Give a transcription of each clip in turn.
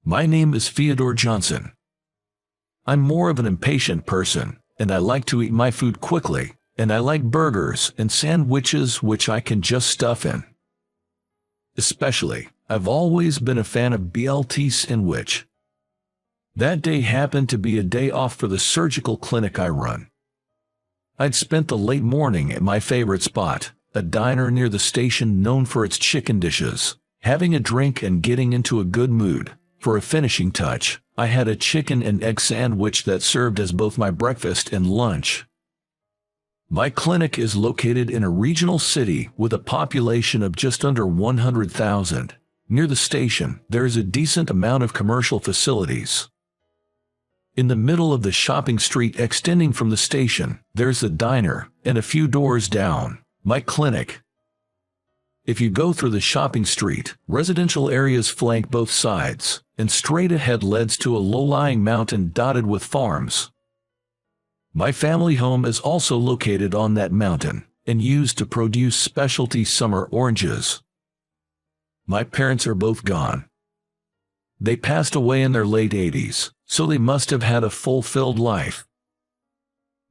My name is Theodore Johnson. I'm more of an impatient person, and I like to eat my food quickly, and I like burgers and sandwiches which I can just stuff in. Especially, I've always been a fan of BLT sandwich. That day happened to be a day off for the surgical clinic I run. I'd spent the late morning at my favorite spot, a diner near the station known for its chicken dishes, having a drink and getting into a good mood. For a finishing touch, I had a chicken and egg sandwich that served as both my breakfast and lunch. My clinic is located in a regional city with a population of just under 100,000. Near the station, there is a decent amount of commercial facilities. In the middle of the shopping street extending from the station, there's a diner, and a few doors down, my clinic. If you go through the shopping street, residential areas flank both sides, and straight ahead leads to a low-lying mountain dotted with farms. My family home is also located on that mountain, and used to produce specialty summer oranges. My parents are both gone. They passed away in their late 80s, so they must have had a fulfilled life.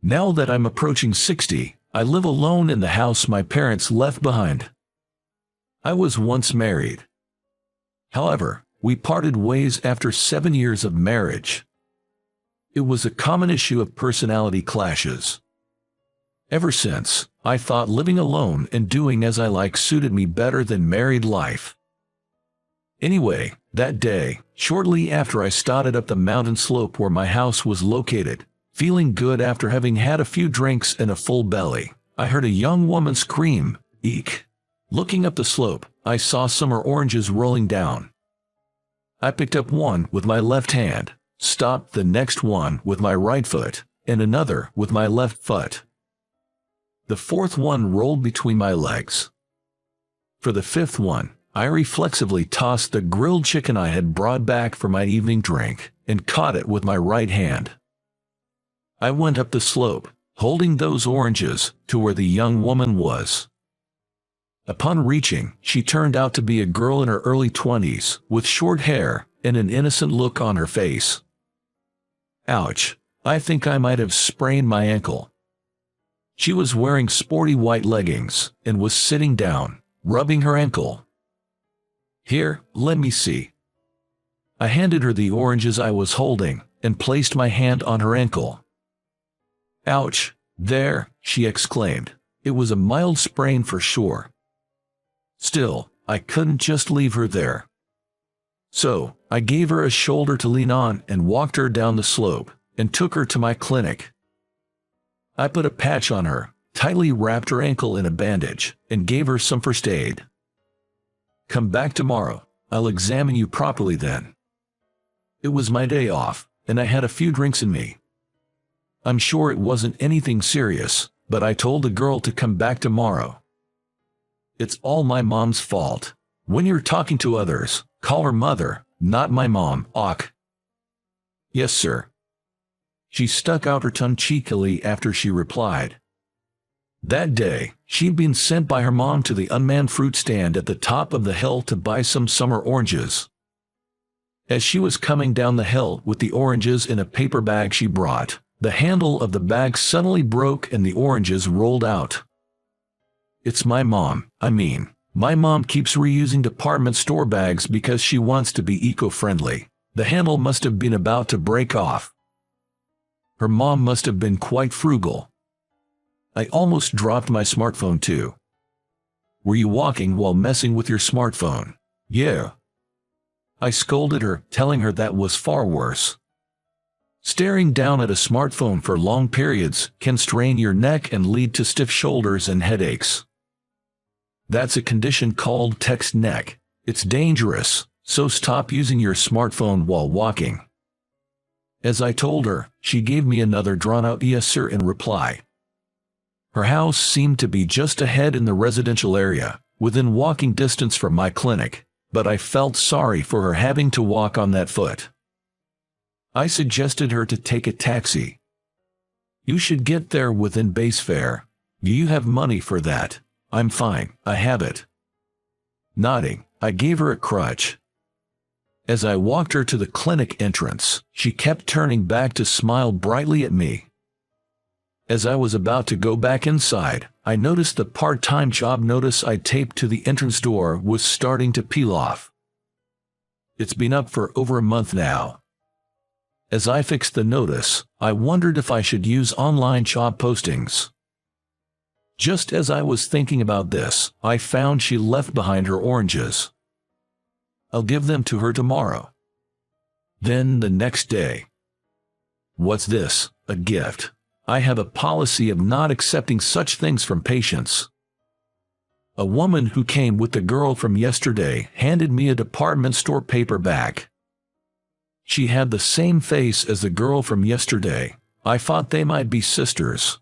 Now that I'm approaching 60, I live alone in the house my parents left behind. I was once married. However, we parted ways after 7 years of marriage. It was a common issue of personality clashes. Ever since, I thought living alone and doing as I like suited me better than married life. Anyway, that day, shortly after I started up the mountain slope where my house was located, feeling good after having had a few drinks and a full belly, I heard a young woman scream, "Eek!" Looking up the slope, I saw summer oranges rolling down. I picked up one with my left hand, stopped the next one with my right foot, and another with my left foot. The fourth one rolled between my legs. For the fifth one, I reflexively tossed the grilled chicken I had brought back for my evening drink, and caught it with my right hand. I went up the slope, holding those oranges, to where the young woman was. Upon reaching, she turned out to be a girl in her early 20s, with short hair and an innocent look on her face. Ouch, I think I might have sprained my ankle. She was wearing sporty white leggings, and was sitting down, rubbing her ankle. "Here, let me see." I handed her the oranges I was holding, and placed my hand on her ankle. "Ouch, there," she exclaimed. It was a mild sprain for sure. Still, I couldn't just leave her there. So, I gave her a shoulder to lean on and walked her down the slope, and took her to my clinic. I put a patch on her, tightly wrapped her ankle in a bandage, and gave her some first aid. "Come back tomorrow, I'll examine you properly then." It was my day off, and I had a few drinks in me. I'm sure it wasn't anything serious, but I told the girl to come back tomorrow. It's all my mom's fault. When you're talking to others, call her mother, not my mom, Ock. "Yes, sir." She stuck out her tongue cheekily after she replied. That day, she'd been sent by her mom to the unmanned fruit stand at the top of the hill to buy some summer oranges. As she was coming down the hill with the oranges in a paper bag she brought, the handle of the bag suddenly broke and the oranges rolled out. It's my mom, my mom keeps reusing department store bags because she wants to be eco-friendly. The handle must have been about to break off. Her mom must have been quite frugal. I almost dropped my smartphone too. "Were you walking while messing with your smartphone?" "Yeah." I scolded her, telling her that was far worse. Staring down at a smartphone for long periods can strain your neck and lead to stiff shoulders and headaches. That's a condition called text neck. It's dangerous, so stop using your smartphone while walking. As I told her, she gave me another drawn-out "yes sir" in reply. Her house seemed to be just ahead in the residential area, within walking distance from my clinic, but I felt sorry for her having to walk on that foot. I suggested her to take a taxi. "You should get there within base fare. Do you have money for that?" "I'm fine, I have it." Nodding, I gave her a crutch. As I walked her to the clinic entrance, she kept turning back to smile brightly at me. As I was about to go back inside, I noticed the part-time job notice I taped to the entrance door was starting to peel off. It's been up for over a month now. As I fixed the notice, I wondered if I should use online job postings. Just as I was thinking about this, I found she left behind her oranges. I'll give them to her tomorrow. Then the next day. What's this? A gift? I have a policy of not accepting such things from patients. A woman who came with the girl from yesterday handed me a department store paperback. She had the same face as the girl from yesterday. I thought they might be sisters.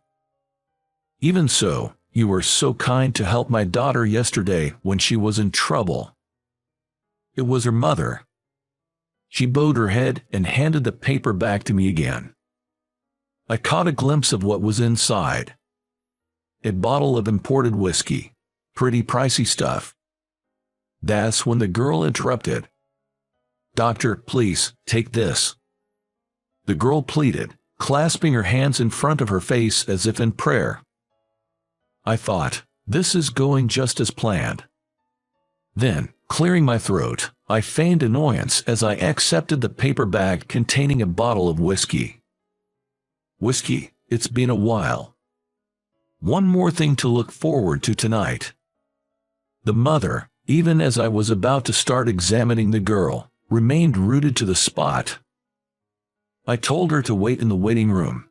Even so, you were so kind to help my daughter yesterday when she was in trouble. It was her mother. She bowed her head and handed the paper back to me again. I caught a glimpse of what was inside. A bottle of imported whiskey. Pretty pricey stuff. That's when the girl interrupted. "Doctor, please, take this." The girl pleaded, clasping her hands in front of her face as if in prayer. I thought, this is going just as planned. Then, clearing my throat, I feigned annoyance as I accepted the paper bag containing a bottle of whiskey. Whiskey, it's been a while. One more thing to look forward to tonight. The mother, even as I was about to start examining the girl, remained rooted to the spot. I told her to wait in the waiting room.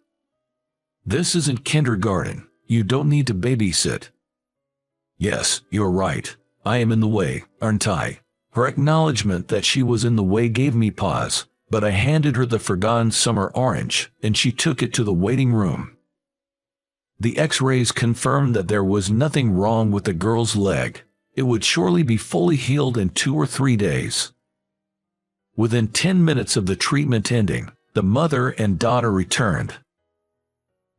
This isn't kindergarten. You don't need to babysit. Yes, you're right. I am in the way, aren't I? Her acknowledgement that she was in the way gave me pause, but I handed her the forgotten summer orange, and she took it to the waiting room. The X-rays confirmed that there was nothing wrong with the girl's leg. It would surely be fully healed in 2 or 3 days. Within 10 minutes of the treatment ending, the mother and daughter returned.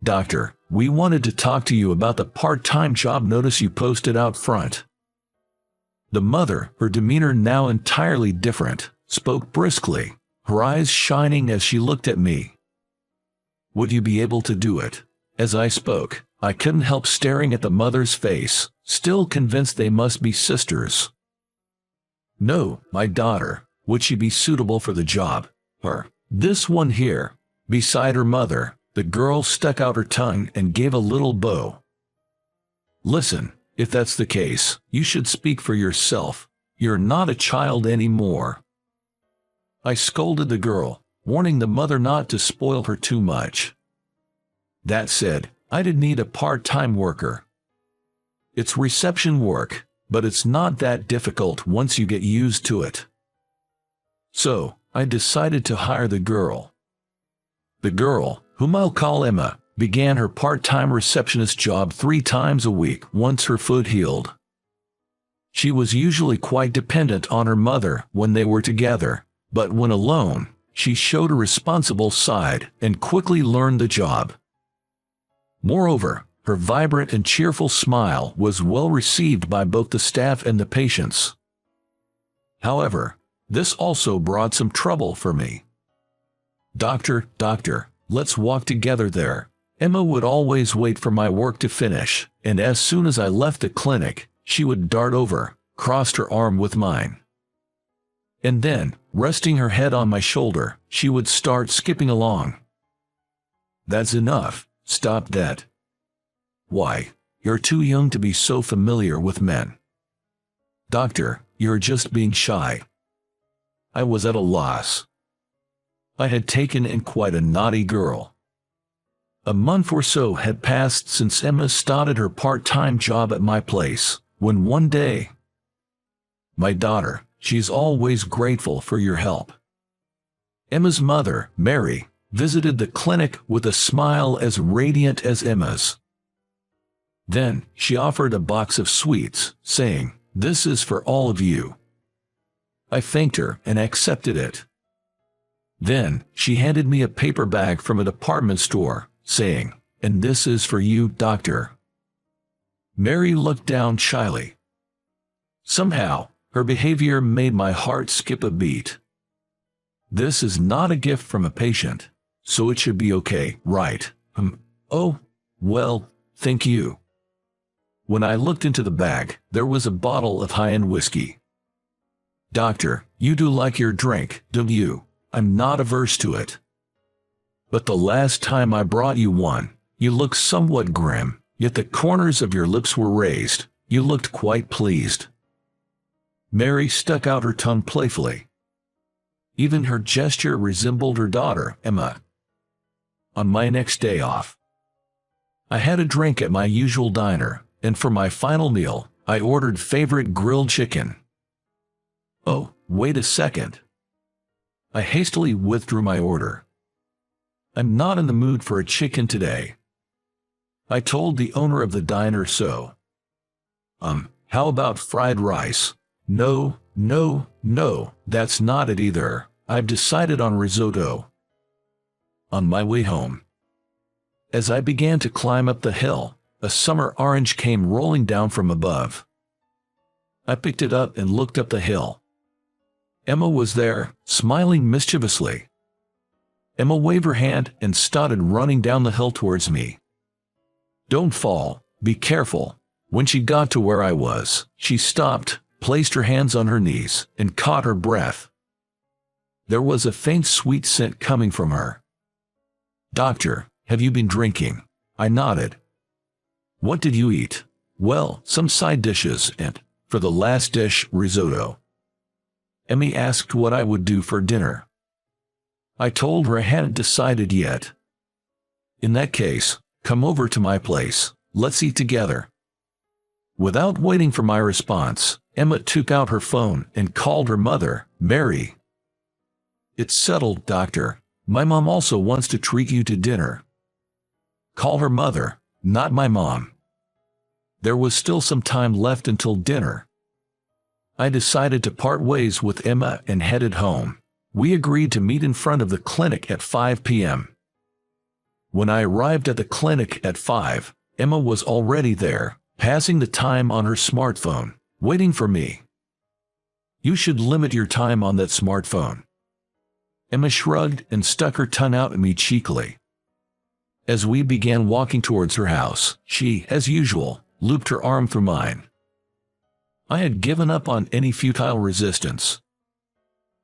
"Doctor, we wanted to talk to you about the part-time job notice you posted out front." The mother, her demeanor now entirely different, spoke briskly, her eyes shining as she looked at me. "Would you be able to do it?" As I spoke, I couldn't help staring at the mother's face, still convinced they must be sisters. "No, my daughter. Would she be suitable for the job?" "Her. This one here." Beside her mother, the girl stuck out her tongue and gave a little bow. "Listen, if that's the case, you should speak for yourself. You're not a child anymore." I scolded the girl, warning the mother not to spoil her too much. That said, I did need a part-time worker. It's reception work, but it's not that difficult once you get used to it. So, I decided to hire the girl. The girl, whom I'll call Emma, began her part-time receptionist job 3 times a week once her foot healed. She was usually quite dependent on her mother when they were together, but when alone, she showed a responsible side and quickly learned the job. Moreover, her vibrant and cheerful smile was well received by both the staff and the patients. However, this also brought some trouble for me. Doctor, let's walk together there." Emma would always wait for my work to finish, and as soon as I left the clinic, she would dart over, cross her arm with mine. And then, resting her head on my shoulder, she would start skipping along. "That's enough. Stop that." "Why? You're too young to be so familiar with men." "Doctor, you're just being shy." I was at a loss. I had taken in quite a naughty girl. A month or so had passed since Emma started her part-time job at my place, when one day, "My daughter, she's always grateful for your help." Emma's mother, Mary, visited the clinic with a smile as radiant as Emma's. Then, she offered a box of sweets, saying, "This is for all of you." I thanked her and accepted it. Then, she handed me a paper bag from a department store, saying, "And this is for you, doctor." Mary looked down shyly. Somehow, her behavior made my heart skip a beat. This is not a gift from a patient, so it should be okay, right? Oh, well, thank you. When I looked into the bag, there was a bottle of high-end whiskey. Doctor, you do like your drink, don't you? I'm not averse to it. But the last time I brought you one, you looked somewhat grim, yet the corners of your lips were raised. You looked quite pleased. Mary stuck out her tongue playfully. Even her gesture resembled her daughter, Emma. On my next day off, I had a drink at my usual diner, and for my final meal, I ordered favorite grilled chicken. Oh, wait a second. I hastily withdrew my order. I'm not in the mood for a chicken today. I told the owner of the diner so. How about fried rice? No, that's not it either. I've decided on risotto. On my way home, as I began to climb up the hill, a summer orange came rolling down from above. I picked it up and looked up the hill. Emma was there, smiling mischievously. Emma waved her hand and started running down the hill towards me. Don't fall, be careful. When she got to where I was, she stopped, placed her hands on her knees, and caught her breath. There was a faint sweet scent coming from her. Doctor, have you been drinking? I nodded. What did you eat? Well, some side dishes and, for the last dish, risotto. Emmy asked what I would do for dinner. I told her I hadn't decided yet. In that case, come over to my place, let's eat together. Without waiting for my response, Emma took out her phone and called her mother, Mary. It's settled, doctor. My mom also wants to treat you to dinner. Call her mother, not my mom. There was still some time left until dinner. I decided to part ways with Emma and headed home. We agreed to meet in front of the clinic at 5 p.m. When I arrived at the clinic at 5, Emma was already there, passing the time on her smartphone, waiting for me. You should limit your time on that smartphone. Emma shrugged and stuck her tongue out at me cheekily. As we began walking towards her house, she, as usual, looped her arm through mine. I had given up on any futile resistance.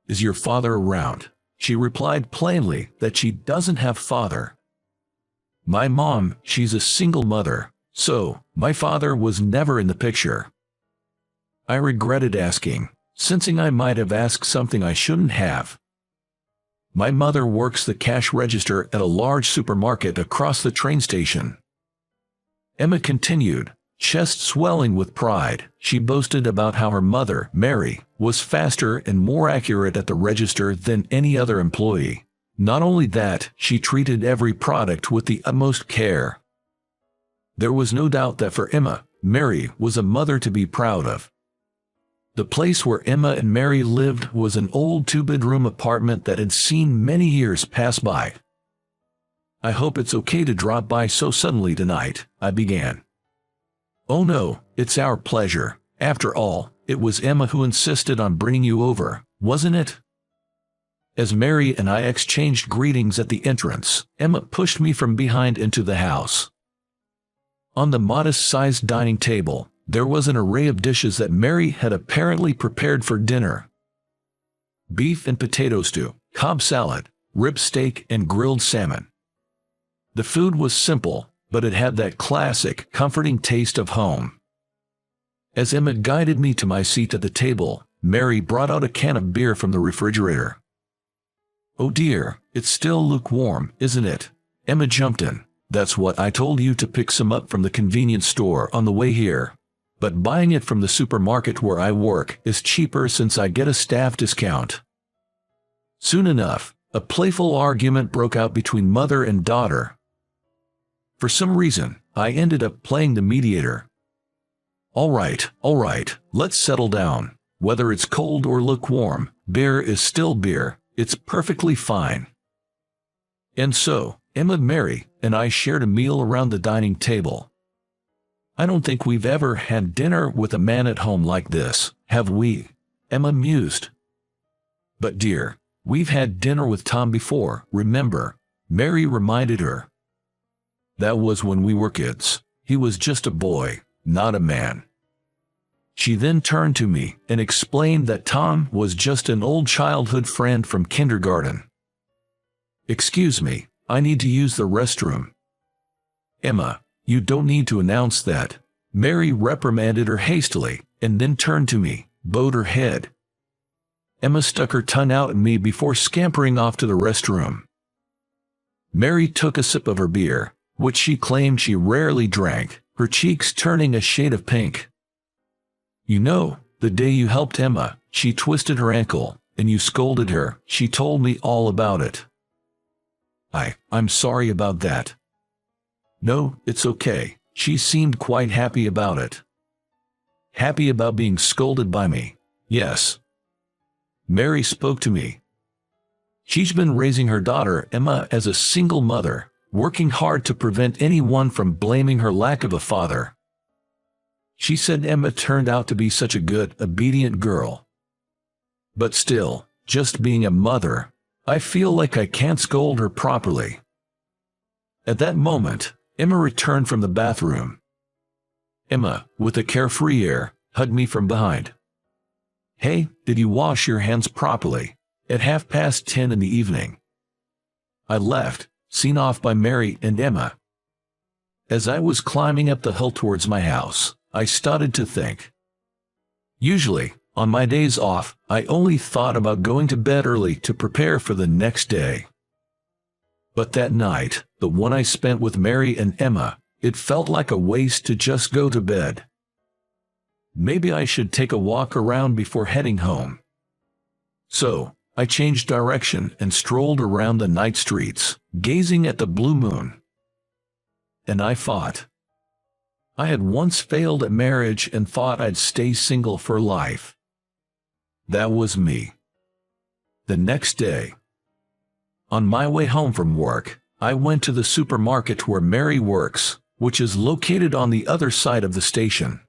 Is your father around? She replied plainly that she doesn't have father. My mom, she's a single mother, so my father was never in the picture. I regretted asking, sensing I might have asked something I shouldn't have. My mother works the cash register at a large supermarket across the train station. Emma continued, chest swelling with pride. She boasted about how her mother, Mary, was faster and more accurate at the register than any other employee. Not only that, she treated every product with the utmost care. There was no doubt that for Emma, Mary was a mother to be proud of. The place where Emma and Mary lived was an old two-bedroom apartment that had seen many years pass by. I hope it's okay to drop by so suddenly tonight, I began. Oh no, it's our pleasure. After all, it was Emma who insisted on bringing you over, wasn't it? As Mary and I exchanged greetings at the entrance, Emma pushed me from behind into the house. On the modest-sized dining table, there was an array of dishes that Mary had apparently prepared for dinner. Beef and potato stew, Cobb salad, rib steak, and grilled salmon. The food was simple, but it had that classic, comforting taste of home. As Emma guided me to my seat at the table, Mary brought out a can of beer from the refrigerator. Oh dear, it's still lukewarm, isn't it? Emma jumped in. That's what I told you to pick some up from the convenience store on the way here. But buying it from the supermarket where I work is cheaper since I get a staff discount. Soon enough, a playful argument broke out between mother and daughter. For some reason, I ended up playing the mediator. All right, let's settle down. Whether it's cold or lukewarm, beer is still beer. It's perfectly fine. And so, Emma, Mary, and I shared a meal around the dining table. I don't think we've ever had dinner with a man at home like this, have we? Emma mused. But dear, "We've had dinner with Tom before, remember?" Mary reminded her. "That was when we were kids. He was just a boy, not a man." She then turned to me and explained that Tom was just an old childhood friend from kindergarten. "Excuse me, I need to use the restroom." "Emma, you don't need to announce that." Mary reprimanded her hastily, and then turned to me, bowed her head. Emma stuck her tongue out at me before scampering off to the restroom. Mary took a sip of her beer, which she claimed she rarely drank, her cheeks turning a shade of pink. "You know, the day you helped Emma, she twisted her ankle, and you scolded her. She told me all about it." I'm sorry about that." "No, it's okay. She seemed quite happy about it." "Happy about being scolded by me?" "Yes." Mary spoke to me. She's been raising her daughter, Emma, as a single mother, working hard to prevent anyone from blaming her lack of a father. She said Emma turned out to be such a good, obedient girl. But still, just being a mother, I feel like I can't scold her properly. At that moment, Emma returned from the bathroom. Emma, with a carefree air, hugged me from behind. "Hey, did you wash your hands properly?" At 10:30 in the evening. I left, seen off by Mary and Emma. As I was climbing up the hill towards my house, I started to think. Usually, on my days off, I only thought about going to bed early to prepare for the next day. But that night, the one I spent with Mary and Emma, it felt like a waste to just go to bed. Maybe I should take a walk around before heading home. So, I changed direction and strolled around the night streets, gazing at the blue moon. And I thought. I had once failed at marriage and thought I'd stay single for life. That was me. The next day, on my way home from work, I went to the supermarket where Mary works, which is located on the other side of the station.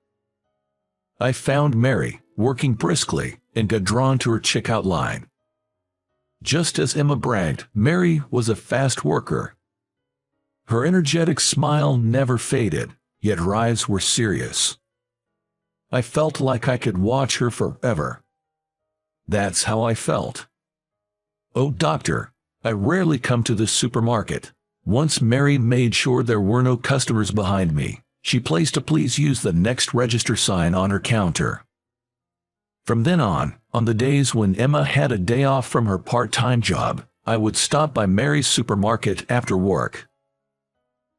I found Mary, working briskly, and got drawn to her checkout line. Just as Emma bragged, Mary was a fast worker. Her energetic smile never faded, yet her eyes were serious. I felt like I could watch her forever. That's how I felt. "Oh, doctor, I rarely come to this supermarket." Once Mary made sure there were no customers behind me, she placed a "Please use the next register" sign on her counter. From then on the days when Emma had a day off from her part-time job, I would stop by Mary's supermarket after work.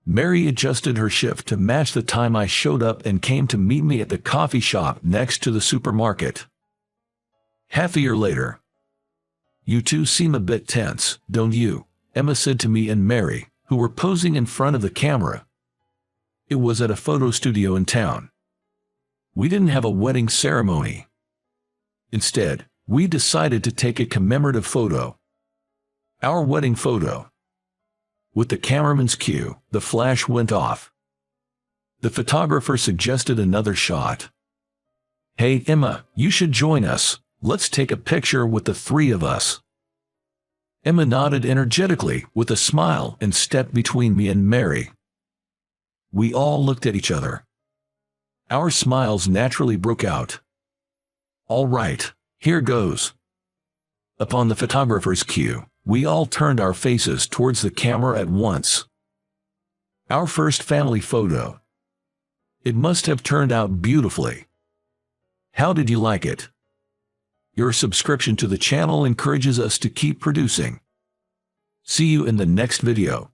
Mary adjusted her shift to match the time I showed up and came to meet me at the coffee shop next to the supermarket. Half a year later. "You two seem a bit tense, don't you?" Emma said to me and Mary, who were posing in front of the camera. It was at a photo studio in town. We didn't have a wedding ceremony. Instead, we decided to take a commemorative photo. Our wedding photo. With the cameraman's cue, the flash went off. The photographer suggested another shot. "Hey Emma, you should join us. Let's take a picture with the three of us." Emma nodded energetically with a smile and stepped between me and Mary. We all looked at each other. Our smiles naturally broke out. "All right, here goes." Upon the photographer's cue, we all turned our faces towards the camera at once. Our first family photo. It must have turned out beautifully. How did you like it? Your subscription to the channel encourages us to keep producing. See you in the next video.